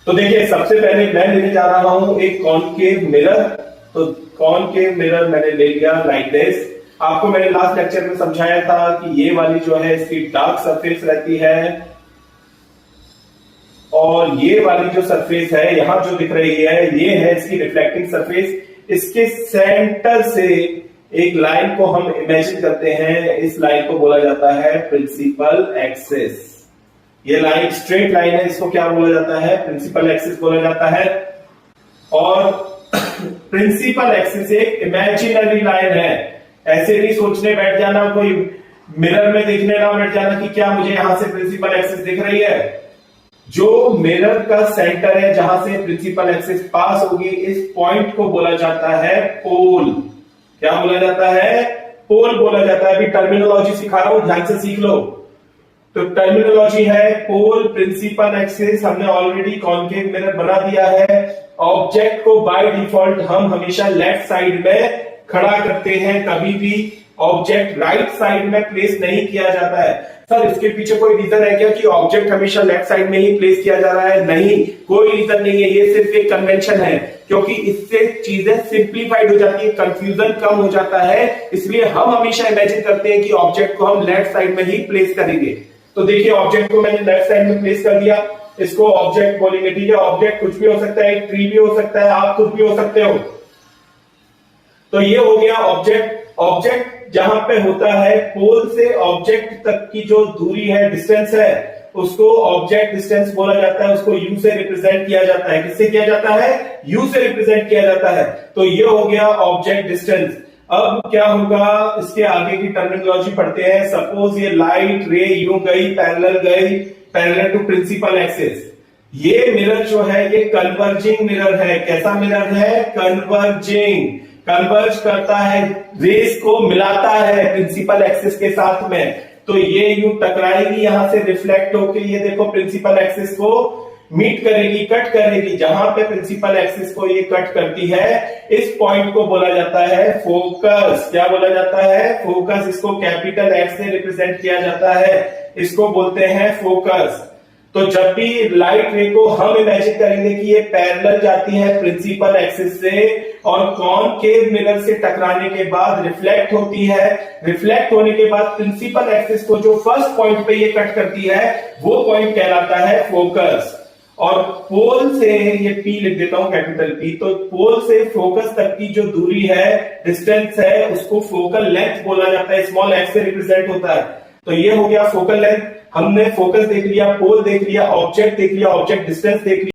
तो देखिए, सबसे पहले मैं लेने जा रहा हूं एक कॉनकेव मिरर। तो कॉनकेव मिरर मैंने ले लिया लाइक दिस। आपको मैंने लास्ट लेक्चर में समझाया था कि ये वाली जो है इसकी डार्क सरफेस रहती है और ये वाली जो सरफेस है यहां जो दिख रही है ये है इसकी रिफ्लेक्टिंग सरफेस। इसके सेंटर से एक लाइन को हम इमेजिन करते हैं, इस लाइन को बोला जाता है प्रिंसिपल एक्सिस। ये लाइन स्ट्रेट लाइन है, इसको क्या बोला जाता है? प्रिंसिपल एक्सिस बोला जाता है। और प्रिंसिपल एक्सिस एक इमेजिनरी लाइन है, ऐसे नहीं सोचने बैठ जाना, कोई मिरर में देखने ना बैठ जाना कि क्या मुझे यहां से प्रिंसिपल एक्सिस दिख रही है। जो मिरर का सेंटर है जहां से प्रिंसिपल एक्सिस पास होगी, इस पॉइंट को बोला जाता है पोल। क्या बोला जाता है? पोल बोला जाता है। अभी टर्मिनोलॉजी सिखा रहा हूं, ध्यान से सीख लो। तो टर्मिनोलॉजी है पोल, प्रिंसिपल एक्सिस। हमने ऑलरेडी कॉनकेव मिरर बना दिया है। ऑब्जेक्ट को बाय डिफॉल्ट हम हमेशा लेफ्ट साइड में खड़ा करते हैं, कभी भी ऑब्जेक्ट राइट साइड में प्लेस नहीं किया जाता है। सर इसके पीछे कोई रीजन है क्या कि ऑब्जेक्ट हमेशा लेफ्ट साइड में ही प्लेस किया जा रहा है? नहीं, कोई रीजन नहीं है, ये सिर्फ एक कन्वेंशन है, क्योंकि इससे चीजें सिंप्लीफाइड हो जाती है, कंफ्यूजन कम हो जाता है। इसलिए हम हमेशा इमेजिन करते हैं कि ऑब्जेक्ट को हम लेफ्ट साइड में ही प्लेस करेंगे। तो देखिए, ऑब्जेक्ट को मैंने लेफ्ट साइड में प्लेस कर दिया, इसको ऑब्जेक्ट बोलेंगे। ठीक है, ऑब्जेक्ट कुछ भी हो सकता है, एक ट्री भी हो सकता है, आप खुद भी हो सकते हो। तो ये हो गया ऑब्जेक्ट। ऑब्जेक्ट जहां पे होता है, पोल से ऑब्जेक्ट तक की जो दूरी है, डिस्टेंस है, उसको ऑब्जेक्ट डिस्टेंस बोला जाता है। उसको यू से रिप्रेजेंट किया जाता है। किससे किया जाता है? यू से रिप्रेजेंट किया जाता है। तो ये हो गया ऑब्जेक्ट डिस्टेंस। अब क्या होगा, इसके आगे की टर्मिनोलॉजी पढ़ते हैं। सपोज ये लाइट रे यूं गई, पैरेलल टू प्रिंसिपल एक्सिस। ये मिरर जो है ये कन्वर्जिंग मिरर है। कैसा मिरर है? कन्वर्जिंग। कन्वर्ज करता है, रेस को मिलाता है प्रिंसिपल एक्सिस के साथ में। तो ये यूं टकराएगी, यहां से रिफ्लेक्ट होके ये देखो प्रिंसिपल एक्सिस को मीट करेगी, कट करेगी। जहां पे प्रिंसिपल एक्सिस को ये कट करती है, इस पॉइंट को बोला जाता है फोकस। क्या बोला जाता है? फोकस। इसको कैपिटल एक्स से रिप्रेजेंट किया जाता है, इसको बोलते हैं फोकस। तो जब भी लाइट रे को हम इमेजिन करेंगे कि ये पैरेलल जाती है प्रिंसिपल एक्सिस से और कॉनकेव मिरर से टकराने के बाद रिफ्लेक्ट होती है, रिफ्लेक्ट होने के बाद प्रिंसिपल एक्सिस को जो फर्स्ट पॉइंट पे ये कट करती है, वो पॉइंट कहलाता है फोकस। और पोल से, ये पी लिख देता हूं, कैपिटल पी। तो पोल से फोकस तक की जो दूरी है, डिस्टेंस है, उसको फोकल लेंथ बोला जाता है। स्मॉल एक्स से रिप्रेजेंट होता है। तो ये हो गया फोकल लेंथ। हमने फोकस देख लिया, पोल देख लिया, ऑब्जेक्ट देख लिया, ऑब्जेक्ट डिस्टेंस देख लिया।